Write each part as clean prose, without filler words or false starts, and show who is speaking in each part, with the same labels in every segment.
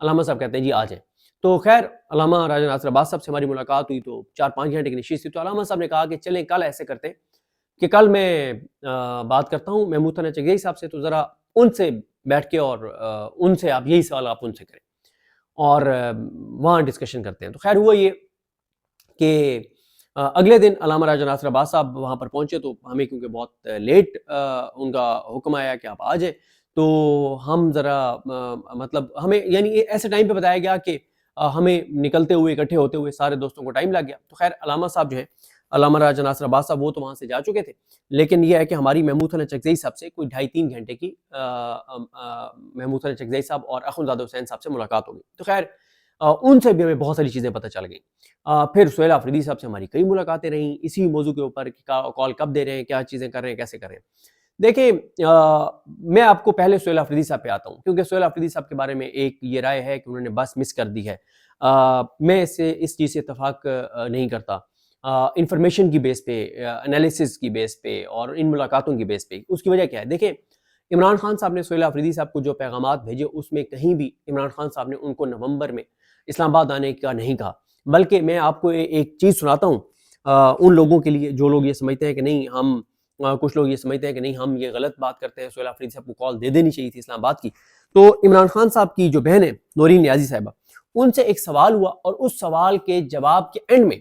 Speaker 1: علامہ صاحب کہتے ہیں جی آ جائیں. تو خیر علامہ راجہ ناصر عباس صاحب سے ہماری ملاقات ہوئی تو 4-5 گھنٹے کی نشست تھی. تو علامہ صاحب نے کہا کہ چلیں کل ایسے کرتے ہیں کہ کل میں بات کرتا ہوں محمود ثنا چگئی صاحب سے, تو ذرا ان سے بیٹھ کے اور ان سے آپ یہی سوال آپ ان سے کریں اور وہاں ڈسکشن کرتے ہیں. تو خیر ہوا یہ کہ اگلے دن علامہ راجہ ناصر عباس صاحب وہاں پر پہنچے تو ہمیں کیونکہ بہت لیٹ ان کا حکم آیا کہ آپ آ جائیں, تو ہم ذرا مطلب ہمیں یعنی ایسے ٹائم پہ بتایا گیا کہ ہمیں نکلتے ہوئے اکٹھے ہوتے ہوئے سارے دوستوں کو ٹائم لگ گیا. تو خیر علامہ صاحب جو ہے علامہ راجہ ناصر عباس صاحب وہ تو وہاں سے جا چکے تھے, لیکن یہ ہے کہ ہماری محمود ثنا چگئی صاحب سے کوئی 2.5-3 گھنٹے کی محمود ثنا چگئی صاحب اور اخندزادہ حسین صاحب سے ملاقات ہو گئی. تو خیر ان سے بھی ہمیں بہت ساری چیزیں پتہ چل گئیں. پھر سہیل آفریدی صاحب سے ہماری کئی ملاقاتیں رہیں اسی موضوع کے اوپر کہ کال کب دے رہے ہیں, کیا چیزیں کر رہے ہیں, کیسے کر رہے ہیں. دیکھیں میں آپ کو پہلے سہیل آفریدی صاحب پہ آتا ہوں, کیونکہ سہیل آفریدی صاحب کے بارے میں ایک یہ رائے ہے کہ انہوں نے بس مس کر دی ہے. میں اس چیز سے اتفاق نہیں کرتا. انفارمیشن کی بیس پہ, انالیسس کی بیس پہ اور ان ملاقاتوں کی بیس پہ. اس کی وجہ کیا ہے؟ دیکھیں عمران خان صاحب نے سہیل آفریدی صاحب کو جو پیغامات بھیجے اس میں کہیں بھی عمران خان صاحب نے ان کو نومبر میں اسلام آباد آنے کا نہیں کہا, بلکہ میں آپ کو ایک چیز سناتا ہوں ان لوگوں کے لیے جو لوگ یہ سمجھتے ہیں کہ نہیں ہم کچھ لوگ یہ سمجھتے ہیں کہ نہیں ہم یہ غلط بات کرتے ہیں, سہیل آفریدی صاحب کو کال دے دینی چاہیے تھی اسلام آباد کی. تو عمران خان صاحب کی جو بہن ہے نورین نیازی صاحبہ, ان سے ایک سوال ہوا اور اس سوال کے جواب کے اینڈ میں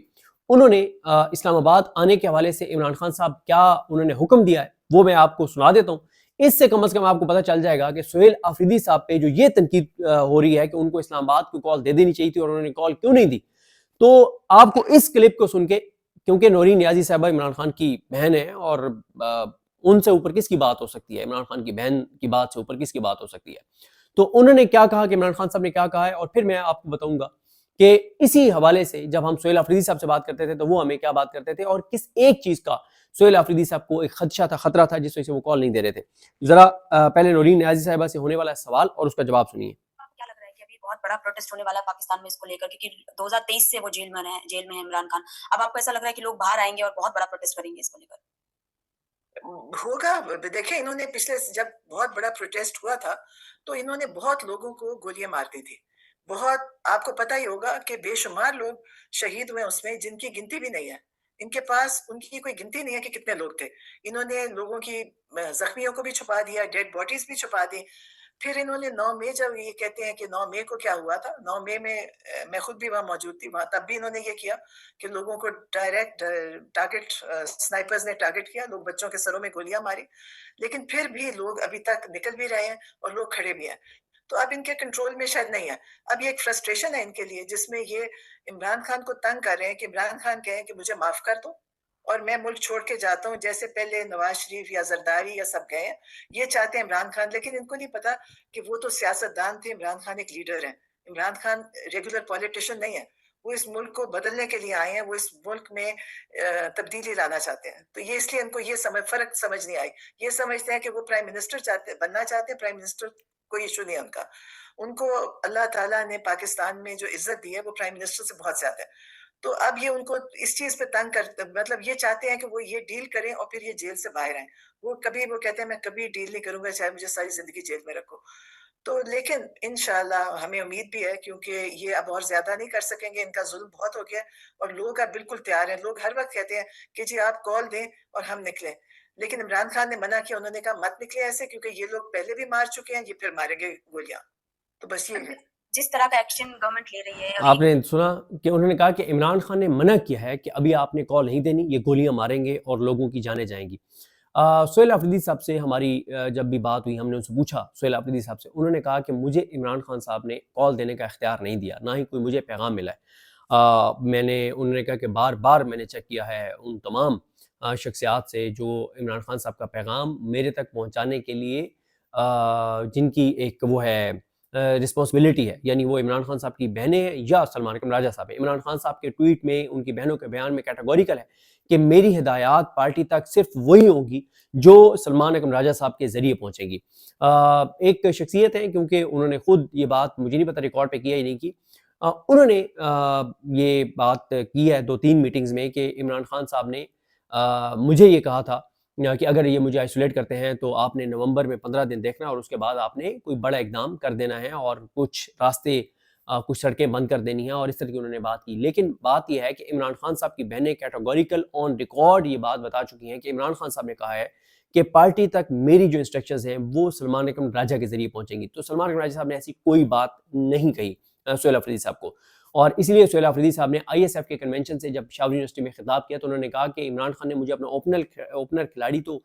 Speaker 1: انہوں نے اسلام آباد آنے کے حوالے سے عمران خان صاحب کیا انہوں نے حکم دیا ہے وہ میں آپ کو سنا دیتا ہوں. اس سے کم از کم آپ کو پتہ چل جائے گا کہ سہیل آفریدی صاحب پہ جو یہ تنقید ہو رہی ہے کہ ان کو اسلام آباد کو کال دے دینی چاہیے تھی اور انہوں نے کال کیوں نہیں دی, تو آپ کو اس کلپ کو سن کے, کیونکہ نورین نیازی صاحبہ عمران خان کی بہن ہے اور ان سے اوپر کس کی بات ہو سکتی ہے, عمران خان کی بہن کی بات سے اوپر کس کی بات ہو سکتی ہے. تو انہوں نے کیا کہا کہ عمران خان صاحب نے کیا کہا ہے, اور پھر میں آپ کو بتاؤں گا کہ اسی حوالے سے جب ہم سہیل آفریدی صاحب سے بات کرتے تھے تو وہ ہمیں کیا بات کرتے تھے اور کس ایک چیز کا سہیل آفریدی صاحب کو ایک خدشہ تھا, خطرہ تھا, جس وجہ سے وہ کال نہیں دے رہے تھے. ذرا پہلے نورین نیازی صاحبہ سے ہونے والا سوال اور اس کا جواب سنیے.
Speaker 2: کیا لگ رہا ہے کہ ابھی بہت بڑا پروٹیسٹ ہونے والا ہے پاکستان میں اس کو لے کر, کیونکہ 2023 سے وہ جیل میں ہے عمران خان. اب آپ کو ایسا لگ رہا ہے کہ لوگ باہر آئیں گے اور بہت بڑا پروٹیسٹ کریں گے اس کو لے کر؟
Speaker 3: ہوگا. دیکھیں انہوں نے پچھلے جب بہت بڑا پروٹیسٹ ہوا تھا تو انہوں نے بہت لوگوں کو گولیاں مار دی تھی. بہت, آپ کو پتہ ہی ہوگا کہ بے شمار لوگ شہید ہوئے اس میں, جن کی گنتی بھی نہیں ہے. ان کے پاس ان کی کوئی گنتی نہیں ہے کہ کتنے لوگ تھے. انہوں نے لوگوں کی زخمیوں کو بھی چھپا دیا, ڈیڈ باڈیز بھی چھپا دی. پھر انہوں نے 9 مئی, جب یہ کہتے ہیں کہ 9 مئی کو کیا ہوا تھا, 9 مئی میں خود بھی وہاں موجود تھی, وہاں تب بھی انہوں نے یہ کیا کہ لوگوں کو ڈائریکٹ ٹارگٹ, سنائپرز نے ٹارگٹ کیا, لوگ بچوں کے سروں میں گولیاں ماری. لیکن پھر بھی لوگ ابھی تک نکل بھی رہے ہیں اور لوگ کھڑے بھی ہیں. تو اب ان کے کنٹرول میں شاید نہیں ہے. اب یہ ایک فرسٹریشن ہے ان کے لیے, جس میں یہ عمران خان کو تنگ کر رہے ہیں کہ عمران خان کہیں کہ مجھے معاف کر دو اور میں ملک چھوڑ کے جاتا ہوں, جیسے پہلے نواز شریف یا زرداری یا سب گئے ہیں. یہ چاہتے ہیں عمران خان, لیکن ان کو نہیں پتا کہ وہ تو سیاست دان تھے, عمران خان ایک لیڈر ہے. عمران خان ریگولر پولیٹیشین نہیں ہے. وہ اس ملک کو بدلنے کے لیے آئے ہیں, وہ اس ملک میں تبدیلی لانا چاہتے ہیں. تو یہ اس لیے ان کو یہ فرق سمجھ نہیں آئی. یہ سمجھتے ہیں کہ وہ پرائم منسٹر بننا چاہتے ہیں. پرائم منسٹر کوئی ایشو نہیں ہے ان کا. ان کو اللہ تعالیٰ نے پاکستان میں جو عزت دی ہے وہ پرائم منسٹر سے بہت زیادہ ہے. تو اب یہ ان کو اس چیز پہ تنگ کرتے, مطلب یہ چاہتے ہیں کہ وہ یہ ڈیل کریں اور پھر یہ جیل سے باہر آئیں. وہ کہتے ہیں میں کبھی ڈیل نہیں کروں گا چاہے مجھے ساری زندگی جیل میں رکھو. تو لیکن انشاءاللہ ہمیں امید بھی ہے, کیونکہ یہ اب اور زیادہ نہیں کر سکیں گے, ان کا ظلم بہت ہو گیا اور لوگ اب بالکل تیار ہیں. لوگ ہر وقت کہتے ہیں کہ جی آپ کال دیں اور ہم نکلیں, لیکن عمران خان نے منع کیا. انہوں نے کہا مت نکلے ایسے, کیونکہ یہ لوگ پہلے بھی مار چکے ہیں, یہ پھر ماریں گے گولیاں. تو بس یہ ہے.
Speaker 2: جس طرح کا ایکشن گورنمنٹ لے رہی ہے,
Speaker 1: آپ نے سنا کہ انہوں نے کہا کہ عمران خان نے منع کیا ہے کہ ابھی آپ نے کال نہیں دینی, یہ گولیاں ماریں گے اور لوگوں کی جانیں جائیں گی. سہیل آفریدی صاحب سے ہماری جب بھی بات ہوئی, ہم نے ان سے پوچھا سہیل آفریدی صاحب سے, انہوں نے کہا کہ مجھے عمران خان صاحب نے کال دینے کا اختیار نہیں دیا, نہ ہی کوئی مجھے پیغام ملا ہے. انہوں نے کہا کہ بار بار میں نے چیک کیا ہے ان تمام شخصیات سے جو عمران خان صاحب کا پیغام میرے تک پہنچانے کے لیے جن کی ایک وہ ہے رسپانسبلٹی ہے, یعنی وہ عمران خان صاحب کی بہنیں ہیں یا سلمان اکرم راجہ صاحب ہیں. عمران خان صاحب کے ٹویٹ میں, ان کی بہنوں کے بیان میں کیٹیگوریکل ہے کہ میری ہدایات پارٹی تک صرف وہی ہوں گی جو سلمان اکرم راجہ صاحب کے ذریعے پہنچیں گی. ایک شخصیت ہے, کیونکہ انہوں نے خود یہ بات مجھے نہیں پتہ ریکارڈ پہ کیا ہی نہیں کی, انہوں نے یہ بات کی ہے 2-3 میٹنگز میں کہ عمران خان صاحب نے مجھے یہ کہا تھا کہ اگر یہ مجھے آئسولیٹ کرتے ہیں تو آپ نے نومبر میں 15 دن دیکھنا اور اس کے بعد آپ نے کوئی بڑا اقدام کر دینا ہے اور کچھ راستے کچھ سڑکیں بند کر دینی ہیں اور اس طرح کی انہوں نے بات کی. لیکن بات یہ ہے کہ عمران خان صاحب کی بہنیں کیٹیگوریکل آن ریکارڈ یہ بات بتا چکی ہیں کہ عمران خان صاحب نے کہا ہے کہ پارٹی تک میری جو انسٹرکشنز ہیں وہ سلمان اکرم راجہ کے ذریعے پہنچیں گی. تو سلمان اکرم راجہ صاحب نے ایسی کوئی بات نہیں کہی سہیل آفریدی صاحب کو, اور اس لیے سہیل آفریدی صاحب نے آئی ایس ایف کے کنونشن سے جب شاور یونیورسٹی میں خطاب کیا تو انہوں نے کہا کہ عمران خان نے مجھے اپنا اوپنر کھلاڑی تو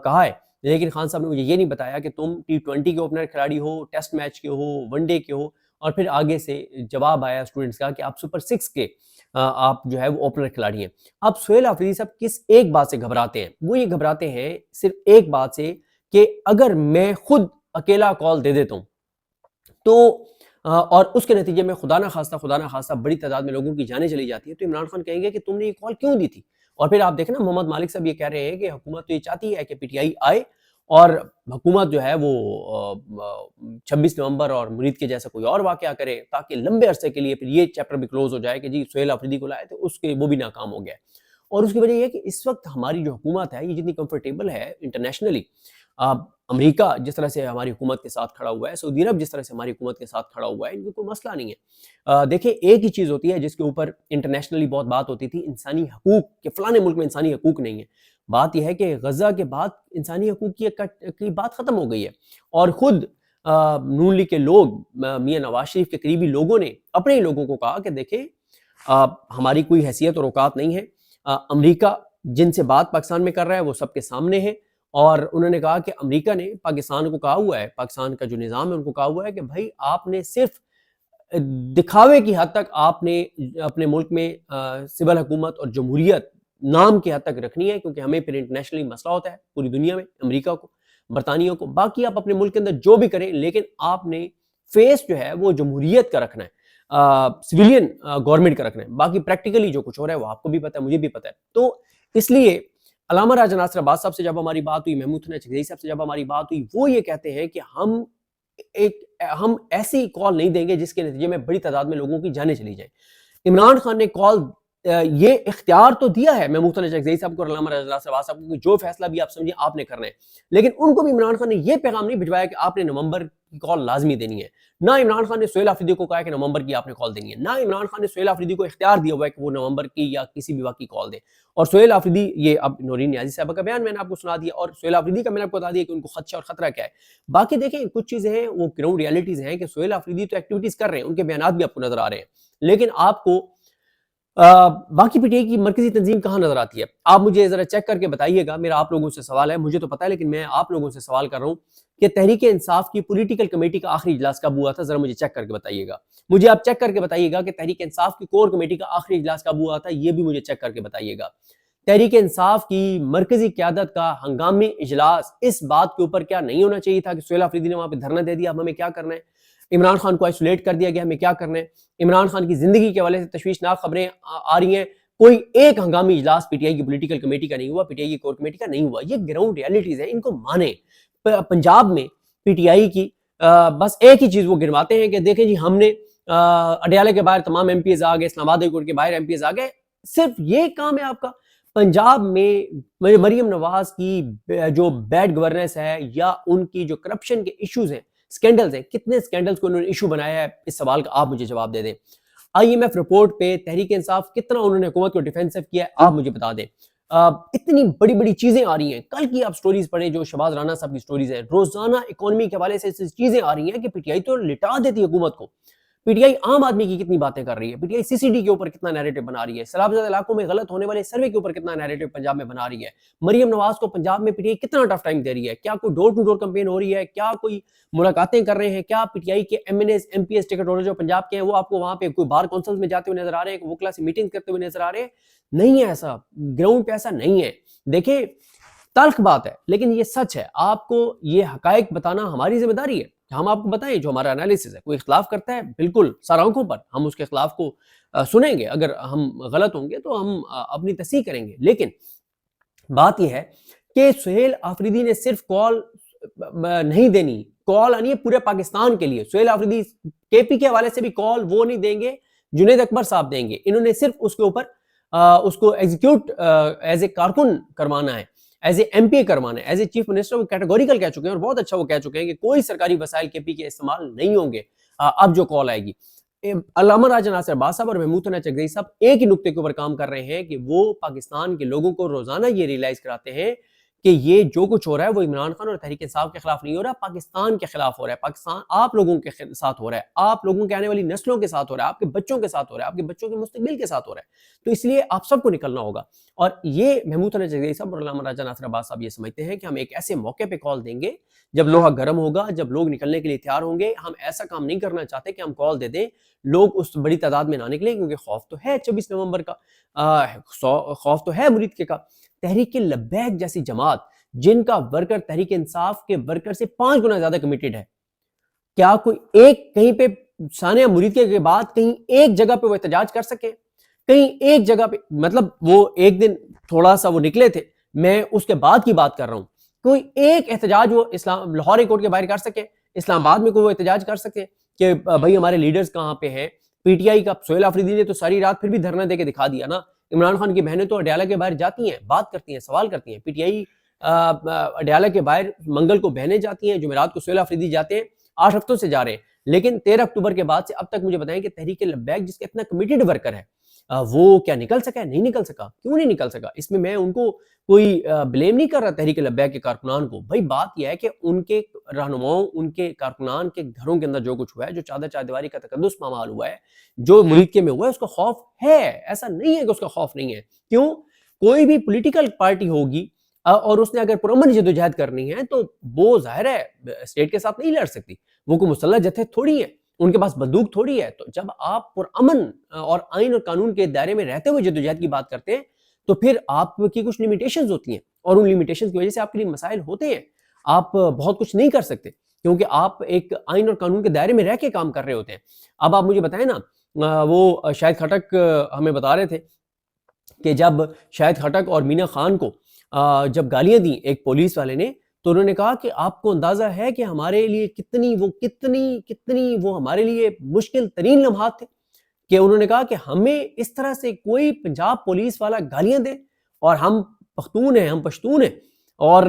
Speaker 1: کہا ہے, لیکن خان صاحب نے مجھے یہ نہیں بتایا کہ تم T20 کے اوپنر کھلاڑی ہو, ٹیسٹ میچ کے ہو, ون ڈے کے ہو, اور پھر آگے سے جواب آیا اسٹوڈنٹس کا کہ آپ سپر 6 کے آپ جو ہے وہ اوپنر کھلاڑی ہیں. اب سہیل آفریدی صاحب کس ایک بات سے گھبراتے ہیں, وہ یہ گھبراتے ہیں صرف ایک بات سے کہ اگر میں خود اکیلا کال دے دیتا ہوں تو اور اس کے نتیجے میں خدا نہ خواستہ بڑی تعداد میں لوگوں کی جانیں چلی جاتی ہے تو عمران خان کہیں گے کہ تم نے یہ کال کیوں دی تھی. اور پھر آپ دیکھیں نا محمد مالک صاحب یہ کہہ رہے ہیں کہ حکومت تو یہ چاہتی ہے کہ پی ٹی آئی آئے اور حکومت جو ہے وہ 26 نومبر اور مرید کے جیسا کوئی اور واقعہ کرے تاکہ لمبے عرصے کے لیے پھر یہ چیپٹر بھی کلوز ہو جائے کہ جی سہیل آفریدی کو لائے تو اس کے وہ بھی ناکام ہو گیا. اور اس کی وجہ یہ ہے کہ اس وقت ہماری جو حکومت ہے یہ جتنی کمفرٹیبل ہے انٹرنیشنلی, امریکہ جس طرح سے ہماری حکومت کے ساتھ کھڑا ہوا ہے, سعودی عرب جس طرح سے ہماری حکومت کے ساتھ کھڑا ہوا ہے, ان کو کوئی مسئلہ نہیں ہے. دیکھیں ایک ہی چیز ہوتی ہے جس کے اوپر انٹرنیشنلی بہت بات ہوتی تھی, انسانی حقوق کہ فلانے ملک میں انسانی حقوق نہیں ہے. بات یہ ہے کہ غزہ کے بعد انسانی حقوق کی بات ختم ہو گئی ہے, اور خود نون لیگ کے لوگ, میاں نواز شریف کے قریبی لوگوں نے اپنے لوگوں کو کہا کہ دیکھیں ہماری کوئی حیثیت اور اوقات نہیں ہے, امریکہ جن سے بات پاکستان میں کر رہا ہے وہ سب کے سامنے ہے. اور انہوں نے کہا کہ امریکہ نے پاکستان کو کہا ہوا ہے, پاکستان کا جو نظام ہے ان کو کہا ہوا ہے کہ بھائی آپ نے صرف دکھاوے کی حد تک آپ نے اپنے ملک میں سول حکومت اور جمہوریت نام کی حد تک رکھنی ہے, کیونکہ ہمیں پھر انٹرنیشنلی مسئلہ ہوتا ہے پوری دنیا میں, امریکہ کو, برطانیہ کو. باقی آپ اپنے ملک کے اندر جو بھی کریں لیکن آپ نے فیس جو ہے وہ جمہوریت کا رکھنا ہے, سویلین گورنمنٹ کا رکھنا ہے. باقی پریکٹیکلی جو کچھ ہو رہا ہے وہ آپ کو بھی پتہ ہے, مجھے بھی پتہ ہے. تو اس لیے علامہ راجہ ناصر عباس صاحب سے جب ہماری بات ہوئی, محمود حسین چکزئی صاحب سے جب ہماری بات ہوئی, وہ یہ کہتے ہیں کہ ہم ایسی کال نہیں دیں گے جس کے نتیجے میں بڑی تعداد میں لوگوں کی جانیں چلی جائیں. عمران خان نے کال یہ اختیار تو دیا ہے محمود حسین چکزئی صاحب کو اور علامہ راجہ ناصر عباس صاحب کو کہ جو فیصلہ بھی آپ سمجھیں آپ نے کرنا ہے, لیکن ان کو بھی عمران خان نے یہ پیغام نہیں بھجوایا کہ آپ نے نومبر کی کال لازمی دینی ہے. نہ عمران خان نے سہیل آفریدی کو کہا کہ نومبر کی آپ نے کال دینی ہے, نہ عمران خان نے سہیل آفریدی کو اختیار دیا ہوا ہے کہ وہ نومبر کی یا کسی بھی وقت کی کال دے. اور سہیل آفریدی, یہ اب نورین نیازی صاحبہ کا بیان میں نے آپ کو سنا دیا, اور سہیل آفریدی کا میں نے آپ کو بتا دیا کہ ان کو خدشہ اور خطرہ کیا ہے. باقی دیکھیں کچھ چیزیں ہیں وہ گراؤنڈ ریالٹیز ہیں کہ سہیل آفریدی تو ایکٹیویٹیز کر رہے ہیں, ان کے بیانات بھی آپ کو نظر آ رہے ہیں, لیکن آپ کو باقی پی ٹی آئی کی مرکزی تنظیم کہاں نظر آتی ہے؟ آپ مجھے ذرا چیک کر کے بتائیے گا. میرا آپ لوگوں سے سوال ہے, مجھے تو پتا ہے لیکن میں آپ لوگوں سے سوال کر رہا ہوں کہ تحریک انصاف کی پولیٹیکل کمیٹی کا آخری اجلاس کب ہوا تھا؟ ذرا مجھے چیک کر کے بتائیے گا. مجھے آپ چیک کر کے بتائیے گا کہ تحریک انصاف کی کور کمیٹی کا آخری اجلاس کب ہوا تھا, یہ بھی مجھے چیک کر کے بتائیے گا. تحریک انصاف کی مرکزی قیادت کا ہنگامی اجلاس اس بات کے اوپر کیا نہیں ہونا چاہیے تھا کہ سہیل آفریدی نے وہاں پہ دھرنا دے دیا, اب ہمیں کیا کرنا ہے, عمران خان کو آئسولیٹ کر دیا گیا, ہمیں کیا کرنا ہے, عمران خان کی زندگی کے حوالے سے تشویشناک خبریں آ رہی ہیں, کوئی ایک ہنگامی اجلاس پی ٹی آئی کی پولیٹیکل کمیٹی کا نہیں ہوا, پی ٹی آئی کی کور کمیٹی کا نہیں ہوا. یہ گراؤنڈ ریالٹیز ہیں, ان کو مانیں. پنجاب میں پی ٹی آئی کی بس ایک ہی چیز وہ گنواتے ہیں کہ دیکھیں جی ہم نے اڈیالہ کے باہر تمام ایم پی ایز آ گئے, اسلام آباد کورٹ کے باہر ایم پی ایز آ گئے, صرف یہ کام ہے آپ کا. پنجاب میں مریم نواز کی جو بیڈ گورننس ہے یا ان کی جو کرپشن کے ایشوز ہیں, سکینڈلز ہیں, کتنے سکینڈلز کو انہوں نے ایشو بنایا ہے, اس سوال کا آپ مجھے جواب دے دیں. آئی ایم ایف رپورٹ پہ تحریک انصاف کتنا انہوں نے حکومت کو ڈیفینسو کیا ہے, آپ مجھے بتا دیں. اتنی بڑی بڑی چیزیں آ رہی ہیں, کل کی آپ سٹوریز پڑھیں جو شہباز رانا صاحب کی سٹوریز ہیں, روزانہ اکانومی کے حوالے سے چیزیں آ رہی ہیں کہ پی ٹی آئی تو لٹا دیتی ہے حکومت کو. پی ٹی آئی عام آدمی کی کتنی باتیں کر رہی ہے, پی ٹی آئی سی سی ڈی کے اوپر کتنا نیریٹو بنا رہی ہے, سیلاب زدہ علاقوں میں غلط ہونے والے سروے کے اوپر کتنا نیریٹو پنجاب میں بنا رہی ہے, مریم نواز کو پنجاب میں پی ٹی آئی کتنا ٹف ٹائم دے رہی ہے, کیا کوئی ڈور ٹو ڈور کمپین ہو رہی ہے, کیا کوئی ملاقاتیں کر رہے ہیں, کیا پی ٹی آئی کے M N As M P S ticket holder جو پنجاب کے ہیں وہ آپ کو وہاں پہ کوئی بار کونسلز میں جاتے ہوئے نظر آ رہے ہیں, وکلا سے میٹنگ کرتے ہوئے نظر آ رہے ہیں؟ نہیں ہے, ایسا گراؤنڈ پہ ایسا نہیں ہے. دیکھیں تلخ بات ہے لیکن یہ سچ ہے, آپ کو یہ حقائق بتانا ہماری ذمہ داری ہے. ہم آپ کو بتائیں جو ہمارا انالیسس ہے, کوئی اختلاف کرتا ہے بالکل سر آنکھوں پر ہم اس کے اختلاف کو سنیں گے, اگر ہم غلط ہوں گے تو ہم اپنی تصحیح کریں گے. لیکن بات یہ ہے کہ سہیل آفریدی نے صرف کال نہیں دینی, کال آنی ہے پورے پاکستان کے لیے. سہیل آفریدی کے پی کے حوالے سے بھی کال وہ نہیں دیں گے, جنید اکبر صاحب دیں گے. انہوں نے صرف اس کے اوپر اس کو ایگزیکیوٹ ایز اے کارکن کروانا ہے, ایز اے ایم پی کروانا ہے, ایز اے چیف منسٹر وہ کیٹیگوریکل کہہ چکے ہیں, اور بہت اچھا وہ کہہ چکے ہیں کہ کوئی سرکاری وسائل کے پی کے استعمال نہیں ہوں گے اب جو کال آئے گی. علامہ راجہ ناصر عباس صاحب اور محمود ثنا چکزئی صاحب ایک ہی نقطے کے اوپر کام کر رہے ہیں کہ وہ پاکستان کے لوگوں کو روزانہ یہ ریئلائز کراتے ہیں کہ یہ جو کچھ ہو رہا ہے وہ عمران خان اور تحریک انصاف کے خلاف نہیں ہو رہا, پاکستان کے خلاف ہو رہا ہے, پاکستان آپ لوگوں کے ساتھ ہو رہا ہے, آپ لوگوں کے آنے والی نسلوں کے ساتھ ہو رہا ہے, آپ کے بچوں کے ساتھ ہو رہا ہے, آپ کے بچوں کے مستقبل کے ساتھ ہو رہا ہے. تو اس لیے آپ سب کو نکلنا ہوگا. اور یہ محمود ثنا چکزئی صاحب اور علامہ راجہ ناصر عباس صاحب یہ سمجھتے ہیں کہ ہم ایک ایسے موقع پہ کال دیں گے جب لوہا گرم ہوگا, جب لوگ نکلنے کے لیے تیار ہوں گے. ہم ایسا کام نہیں کرنا چاہتے کہ ہم کال دے دیں لوگ اس بڑی تعداد میں نہ نکلیں, کیونکہ خوف تو ہے 26 نومبر کا, خوف تو ہے مرید کے کا. تحریک لبیک جیسی جماعت جن کا ورکر تحریک انصاف کے ورکر سے 5 گنا زیادہ کمیٹڈ ہے, کیا کوئی ایک کہیں پہ ثانیہ مرید کے بعد کہیں ایک جگہ پہ وہ احتجاج کر سکے؟ کہیں ایک جگہ پہ, مطلب وہ ایک دن تھوڑا سا وہ نکلے تھے, میں اس کے بعد کی بات کر رہا ہوں, کوئی ایک احتجاج وہ لاہور ہائی کورٹ کے باہر کر سکے, اسلام آباد میں کوئی وہ احتجاج کر سکے کہ بھائی ہمارے لیڈرز کہاں پہ ہیں؟ پی ٹی آئی کا سہیل آفریدی نے تو ساری رات پھر بھی دھرنا دے کے دکھا دیا نا. عمران خان کی بہنیں تو اڈیالہ کے باہر جاتی ہیں, بات کرتی ہیں, سوال کرتی ہیں. پی ٹی آئی اڈیالہ کے باہر منگل کو بہنیں جاتی ہیں, جمعرات کو سہیل آفریدی جاتے ہیں, 8 ہفتوں سے جا رہے ہیں. لیکن 13 اکتوبر کے بعد سے اب تک مجھے بتائیں کہ تحریک لبیک جس کا اتنا کمیٹڈ ورکر ہے وہ کیا نکل سکا ہے؟ نہیں نکل سکا. کیوں نہیں نکل سکا؟ اس میں ان کو کوئی بلیم نہیں کر رہا تحریک لبیک کے کارکنان کو. بھائی بات یہ ہے کہ ان کے رہنماؤں, ان کے کارکنان کے گھروں کے اندر جو کچھ ہوا ہے, جو چادر چاردیواری کا تقدس پامال ہوا ہے, جو مرید کے میں ہوا ہے, اس کا خوف ہے. ایسا نہیں ہے کہ اس کا خوف نہیں ہے. کیوں؟ کوئی بھی پولیٹیکل پارٹی ہوگی اور اس نے اگر پرامن جدوجہد کرنی ہے تو وہ ظاہر ہے اسٹیٹ کے ساتھ نہیں لڑ سکتی. وہ کوئی مسلح جتھے تھوڑی ہے, ان کے پاس بندوق تھوڑی ہے. تو جب آپ پرامن اور آئین اور قانون کے دائرے میں رہتے ہوئے جدوجہد کی بات کرتے ہیں تو پھر آپ کی کچھ لیمیٹیشنز ہوتی ہیں, اور ان لیمیٹیشنز کی وجہ سے آپ کے لیے مسائل ہوتے ہیں. آپ بہت کچھ نہیں کر سکتے کیونکہ آپ ایک آئین اور قانون کے دائرے میں رہ کے کام کر رہے ہوتے ہیں. اب آپ مجھے بتائیں نا, وہ شاہد خٹک ہمیں بتا رہے تھے کہ جب شاہد خٹک اور مینا خان کو جب گالیاں دیں ایک پولیس والے نے, تو انہوں نے کہا کہ آپ کو اندازہ ہے کہ ہمارے لیے کتنی وہ ہمارے لیے مشکل ترین لمحات تھے, کہ انہوں نے کہا کہ ہمیں اس طرح سے کوئی پنجاب پولیس والا گالیاں دے, اور ہم پختون ہیں, ہم پشتون ہیں, اور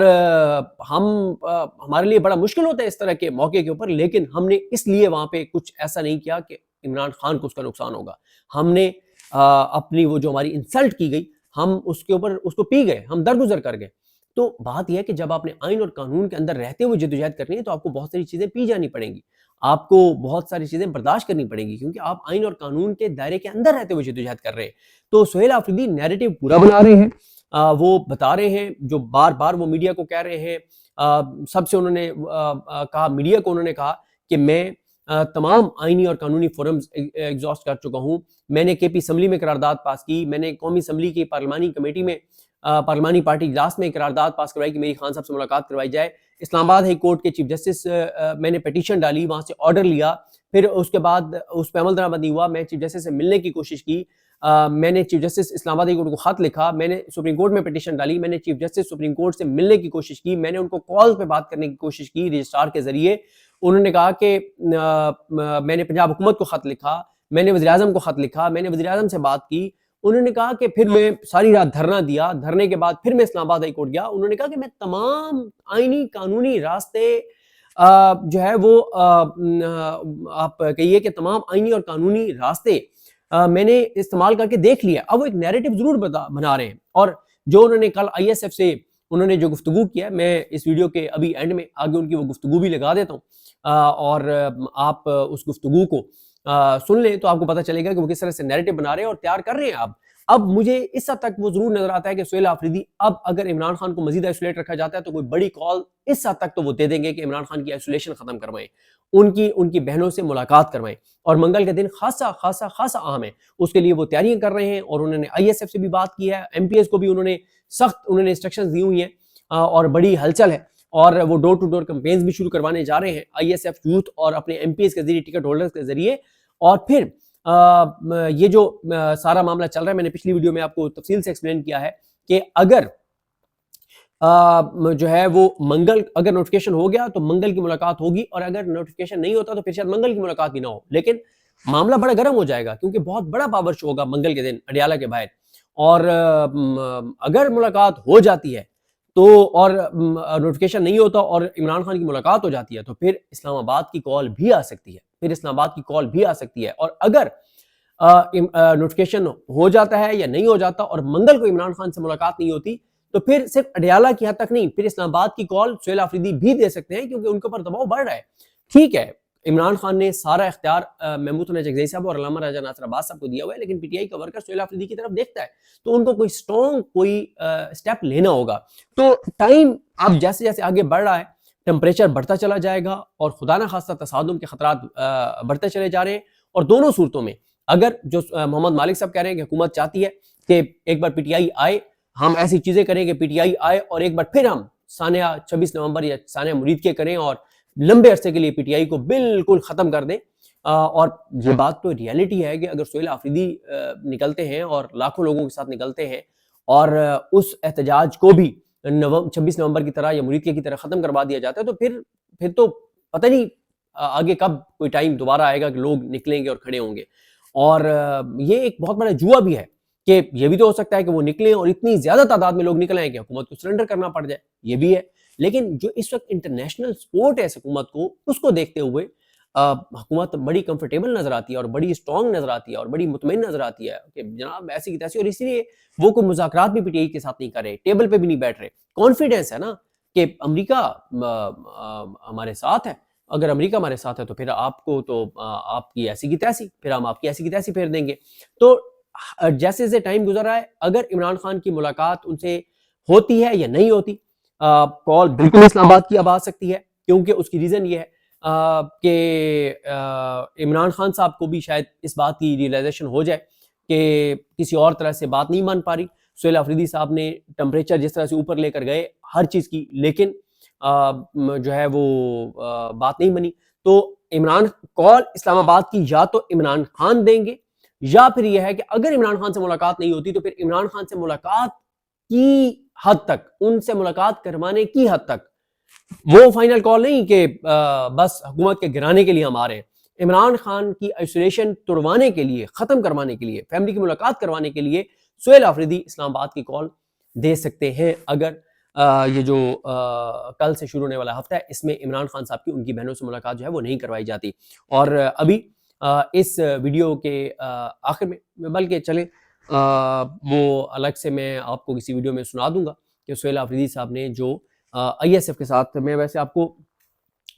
Speaker 1: ہمارے لیے بڑا مشکل ہوتا ہے اس طرح کے موقع کے اوپر, لیکن ہم نے اس لیے وہاں پہ کچھ ایسا نہیں کیا کہ عمران خان کو اس کا نقصان ہوگا. ہم نے اپنی وہ جو ہماری انسلٹ کی گئی, ہم اس کے اوپر اس کو پی گئے, ہم درگزر کر گئے. تو بات یہ ہے کہ جب آپ نے آئین اور قانون کے اندر رہتے ہوئے جدوجہد کرنی ہے تو آپ کو بہت ساری چیزیں پی جانی پڑیں گی, آپ کو بہت ساری چیزیں برداشت کرنی پڑیں گی, کیونکہ آپ آئین اور قانون کے دائرے کے اندر رہتے ہوئے جدوجہد کر رہے ہیں. تو سہیل آفریدی نیریٹو پورا بنا رہے ہیں, وہ بتا رہے ہیں جو بار بار وہ میڈیا کو کہہ رہے ہیں. سب سے انہوں نے کہا, میڈیا کو انہوں نے کہا کہ میں تمام آئینی اور قانونی فورمز ایگزاسٹ کر چکا ہوں. میں نے کے پی اسمبلی میں قرارداد پاس کی, میں نے قومی اسمبلی کی پارلیمانی کمیٹی میں پارلیمانی پارٹی اجلاس میں قرارداد پاس کروائی کہ میری خان صاحب سے ملاقات کروائی جائے. اسلام آباد ہائی کورٹ کے چیف جسٹس میں نے پیٹیشن ڈالی, وہاں سے آرڈر لیا, پھر اس کے بعد اس پہ عمل درآمد نہیں ہوا. میں چیف جسٹس سے ملنے کی کوشش کی, میں نے چیف جسٹس اسلام آباد ہائی کورٹ کو خط لکھا, میں نے سپریم کورٹ میں پیٹیشن ڈالی, میں نے چیف جسٹس سپریم کورٹ سے ملنے کی کوشش کی, میں نے ان کو کال پہ بات کرنے کی کوشش کی رجسٹرار کے ذریعے. انہوں نے کہا کہ میں نے پنجاب حکومت کو خط لکھا, میں نے وزیر اعظم کو خط لکھا, میں نے وزیر اعظم سے بات کی. انہوں نے کہا کہ پھر میں ساری رات دھرنا دیا, دھرنے کے بعد پھر میں اسلام آباد ہائی کورٹ گیا. انہوں نے کہا کہ میں تمام آئینی قانونی راستے جو ہے وہ آپ کہیے کہ تمام آئینی اور قانونی راستے میں نے استعمال کر کے دیکھ لیا. اب وہ ایک نیریٹو ضرور بنا رہے ہیں, اور جو انہوں نے کل آئی ایس ایف سے انہوں نے جو گفتگو کیا, میں اس ویڈیو کے ابھی اینڈ میں آگے ان کی وہ گفتگو بھی لگا دیتا ہوں, اور آپ اس گفتگو کو سن لیں تو آپ کو پتہ چلے گا کہ وہ کس طرح سے نیریٹو بنا رہے ہیں اور تیار کر رہے ہیں. اب مجھے اس حد تک وہ ضرور نظر آتا ہے کہ سہیل آفریدی اب اگر عمران خان کو مزید آئسولیٹ رکھا جاتا ہے تو کوئی بڑی کال اس حد تک تو وہ دے دیں گے کہ عمران خان کی آئسولیشن ختم کروائیں, ان کی بہنوں سے ملاقات کروائیں. اور منگل کا دن خاصا اہم ہے, اس کے لیے وہ تیاریاں کر رہے ہیں, اور انہوں نے آئی ایس ایف سے بھی بات کی ہے, ایم پی ایس کو بھی انہوں نے سخت انسٹرکشنز دی ہوئی ہیں, اور بڑی ہلچل ہے, اور وہ ڈور ٹو ڈور کمپینز بھی شروع کروانے جا رہے ہیں آئی ایس ایف یوتھ اور اپنے ایم پی ایس کے ذریعے, ٹکٹ ہولڈرز کے ذریعے. اور پھر یہ جو سارا معاملہ چل رہا ہے, میں نے پچھلی ویڈیو میں آپ کو تفصیل سے ایکسپلین کیا ہے کہ اگر جو ہے وہ منگل اگر نوٹیفیکیشن ہو گیا تو منگل کی ملاقات ہوگی, اور اگر نوٹیفیکیشن نہیں ہوتا تو پھر شاید منگل کی ملاقات بھی نہ ہو. لیکن معاملہ بڑا گرم ہو جائے گا کیونکہ بہت بڑا پاور شو ہوگا منگل کے دن اڈیالہ کے باہر, اور اگر ملاقات ہو جاتی ہے تو اور نوٹیفیکیشن نہیں ہوتا اور عمران خان کی ملاقات ہو جاتی ہے تو پھر اسلام آباد کی کال بھی آ سکتی ہے، اور اگر نوٹیفیکیشن ہو جاتا ہے یا نہیں ہو جاتا اور منگل کو عمران خان سے ملاقات نہیں ہوتی تو پھر صرف اڈیالہ کی حد تک نہیں، پھر اسلام آباد کی کال سہیل آفریدی بھی دے سکتے ہیں کیونکہ ان کے اوپر دباؤ بڑھ رہا ہے. ٹھیک ہے، عمران خان نے سارا اختیار محمود حسن چکزئی صاحب اور علامہ راجہ ناصر عباس صاحب کو دیا ہوا ہے، لیکن پی ٹی آئی کا ورکر سہیل آفریدی کی طرف دیکھتا ہے تو ان کو کوئی اسٹرانگ کوئی اسٹیپ لینا ہوگا. تو ٹائم اب جیسے جیسے آگے بڑھ رہا ہے ٹمپریچر بڑھتا چلا جائے گا اور خدا نہ خواستہ تصادم کے خطرات بڑھتے چلے جا رہے ہیں. اور دونوں صورتوں میں اگر جو محمد مالک صاحب کہہ رہے ہیں کہ حکومت چاہتی ہے کہ ایک بار پی ٹی آئی آئے، ہم ایسی چیزیں کریں کہ پی ٹی آئی آئے اور ایک بار پھر ہم سانحہ 26 نومبر یا سانحہ مرید کے کریں اور لمبے عرصے کے لیے پی ٹی آئی کو بالکل ختم کر دیں. اور یہ بات تو ریالٹی ہے کہ اگر سہیل آفریدی نکلتے ہیں اور لاکھوں لوگوں کے ساتھ نکلتے ہیں اور اس احتجاج کو بھی 26 نومبر کی طرح یا مرید کی طرح ختم کروا دیا جاتا ہے تو پھر تو پتہ نہیں آگے کب کوئی ٹائم دوبارہ آئے گا کہ لوگ نکلیں گے اور کھڑے ہوں گے. اور یہ ایک بہت بڑا جوا بھی ہے کہ یہ بھی تو ہو سکتا ہے کہ وہ نکلیں اور اتنی زیادہ تعداد میں لوگ نکل آئیں کہ حکومت کو سرنڈر کرنا پڑ جائے، یہ بھی ہے. لیکن جو اس وقت انٹرنیشنل سپورٹ ہے اس حکومت کو، اس کو دیکھتے ہوئے حکومت بڑی کمفرٹیبل نظر آتی ہے اور بڑی اسٹرانگ نظر آتی ہے اور بڑی مطمئن نظر آتی ہے کہ جناب ایسی کی تیسی. اور اسی لیے وہ کوئی مذاکرات بھی پی ٹی آئی کے ساتھ نہیں کر رہے، ٹیبل پہ بھی نہیں بیٹھ رہے. کانفیڈنس ہے نا کہ امریکہ ہمارے ساتھ ہے، اگر امریکہ ہمارے ساتھ ہے تو پھر آپ کو تو آپ کی ایسی کی تیسی، پھر ہم آپ کی ایسی کی تیسی پھیر دیں گے. تو جیسے جیسے ٹائم گزر رہا ہے اگر عمران خان کی ملاقات ان سے ہوتی ہے یا نہیں ہوتی، کال بالکل اسلام آباد کی اب آ سکتی ہے کیونکہ اس کی ریزن یہ ہے کہ عمران خان صاحب کو بھی شاید اس بات کی ریئلائزیشن ہو جائے کہ کسی اور طرح سے بات نہیں مان پا رہی. سہیل آفریدی صاحب نے ٹمپریچر جس طرح سے اوپر لے کر گئے ہر چیز کی، لیکن جو ہے وہ بات نہیں بنی. تو عمران کال اسلام آباد کی یا تو عمران خان دیں گے یا پھر یہ ہے کہ اگر عمران خان سے ملاقات نہیں ہوتی تو پھر عمران خان سے ملاقات کی حد تک، ان سے ملاقات کروانے کی حد تک، وہ فائنل کال نہیں کہ بس حکومت کے گرانے کے لیے ہم آ رہے ہیں. عمران خان کی آئسولیشن توڑوانے کے لیے، ختم کروانے کے لیے، فیملی کی ملاقات کروانے کے لیے سہیل آفریدی اسلام آباد کی کال دے سکتے ہیں اگر یہ جو کل سے شروع ہونے والا ہفتہ ہے اس میں عمران خان صاحب کی ان کی بہنوں سے ملاقات جو ہے وہ نہیں کروائی جاتی. اور ابھی اس ویڈیو کے آخر میں بلکہ چلیں وہ الگ سے میں آپ کو کسی ویڈیو میں سنا دوں گا کہ سہیل آفریدی صاحب نے جو آئی ایس ایف کے ساتھ، میں ویسے آپ کو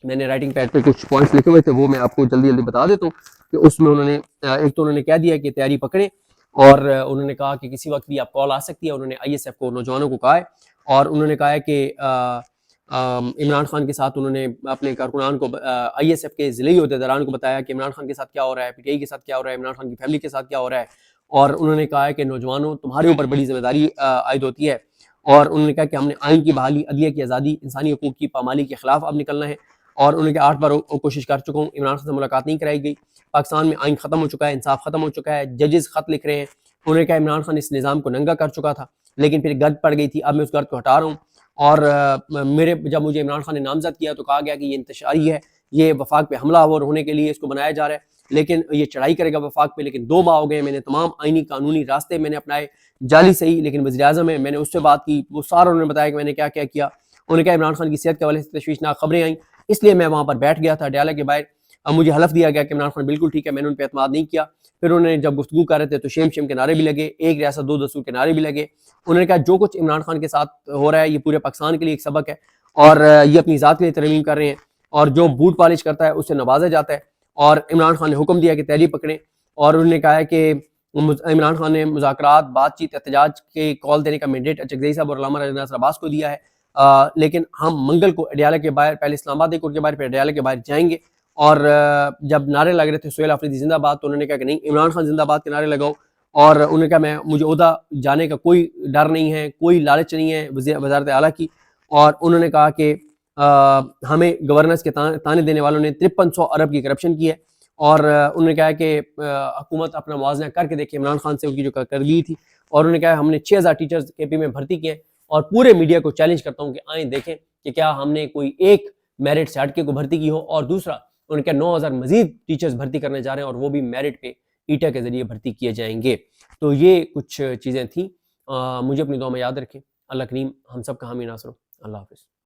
Speaker 1: میں نے رائٹنگ پیڈ پہ کچھ پوائنٹس لکھے ہوئے تھے وہ میں آپ کو جلدی جلدی بتا دیتا ہوں کہ اس میں انہوں نے ایک تو انہوں نے کہہ دیا کہ تیاری پکڑیں اور انہوں نے کہا کہ کسی وقت بھی آپ کال آ سکتی ہے. انہوں نے آئی ایس ایف کو، نوجوانوں کو کہا ہے اور انہوں نے کہا ہے کہ عمران خان کے ساتھ انہوں نے اپنے کارکنان کو، آئی ایس ایف کے ضلعی عہدیداران کو بتایا کہ عمران خان کے ساتھ کیا ہو رہا ہے، پی ٹی آئی کے ساتھ کیا ہو رہا ہے، عمران خان کی فیملی کے ساتھ کیا ہو رہا ہے. اور انہوں نے کہا ہے کہ نوجوانوں تمہارے اوپر بڑی ذمہ داری عائد ہوتی ہے. اور انہوں نے کہا کہ ہم نے آئین کی بحالی، عدلیہ کی آزادی، انسانی حقوق کی پامالی کے خلاف اب نکلنا ہے. اور انہوں نے کہا 8 بار کوشش کر چکا ہوں، عمران خان سے ملاقات نہیں کرائی گئی. پاکستان میں آئین ختم ہو چکا ہے، انصاف ختم ہو چکا ہے، ججز خط لکھ رہے ہیں. انہوں نے کہا عمران خان اس نظام کو ننگا کر چکا تھا لیکن پھر گرد پڑ گئی تھی، اب میں اس گرد کو ہٹا رہا ہوں. اور جب مجھے عمران خان نے نامزد کیا تو کہا گیا کہ یہ انتشاری ہے، یہ وفاق پہ حملہ آور ہونے کے لیے اس کو بنایا جا رہا ہے، لیکن یہ چڑھائی کرے گا وفاق پہ. لیکن 2 ماہ ہو گئے، میں نے تمام آئینی قانونی راستے میں نے اپنائے، جعلی صحیح، لیکن وزیر اعظم ہے، میں نے اس سے بات کی، وہ سارا انہوں نے بتایا کہ میں نے کیا کیا کیا. انہوں نے کہا عمران خان کی صحت کے حوالے سے تشویشناک خبریں آئیں، اس لیے میں وہاں پر بیٹھ گیا تھا ڈیالہ کے باہر. اب مجھے حلف دیا گیا کہ عمران خان بالکل ٹھیک ہے، میں نے ان پہ اعتماد نہیں کیا. پھر انہوں نے جب گفتگو کر رہے تھے تو شیم کے نعرے بھی لگے، ایک ریاست 2 دستور کے نعرے بھی لگے. انہوں نے کہا جو کچھ عمران خان کے ساتھ ہو رہا ہے یہ پورے پاکستان کے لیے ایک سبق ہے اور یہ اپنی ذات کے لیے ترمیم کر رہے ہیں اور جو بوٹ پالش کرتا ہے اسے نوازا جاتا ہے. اور عمران خان نے حکم دیا کہ تیاری پکڑیں اور انہوں نے کہا ہے کہ عمران خان نے مذاکرات، بات چیت، احتجاج کے کال دینے کا مینڈیٹ چکزئی صاحب اور علامہ راجہ ناصر عباس کو دیا ہے. لیکن ہم منگل کو اڈیالہ کے باہر، پہلے اسلام آباد کورٹ کے باہر پھر اڈیالہ کے باہر جائیں گے. اور جب نعرے لگ رہے تھے سہیل آفریدی زندہ باد تو انہوں نے کہا کہ نہیں، عمران خان زندہ باد کے نعرے لگاؤ. اور انہوں نے کہا مجھے عہدہ جانے کا کوئی ڈر نہیں ہے، کوئی لالچ نہیں ہے وزارت اعلیٰ کی. اور انہوں نے کہا کہ ہمیں گورننس کے تانے دینے والوں نے 5300 ارب کی کرپشن کی ہے. اور انہوں نے کہا کہ حکومت اپنا موازنہ کر کے دیکھے عمران خان سے ان کی جو کارکردگی تھی. اور انہوں نے کہا ہم نے 6000 ٹیچرز کے پی میں بھرتی کیے ہیں اور پورے میڈیا کو چیلنج کرتا ہوں کہ آئیں دیکھیں کہ کیا ہم نے کوئی ایک میرٹ سے ہٹ کے کو بھرتی کی ہو. اور دوسرا انہوں نے کہا 9000 مزید ٹیچرز بھرتی کرنے جا رہے ہیں اور وہ بھی میرٹ پہ ایٹا کے ذریعے بھرتی کیے جائیں گے. تو یہ کچھ چیزیں تھیں، مجھے اپنی دعا میں یاد رکھیں. اللہ کریم ہم سب کا حامی ناصر ہو. اللہ حافظ.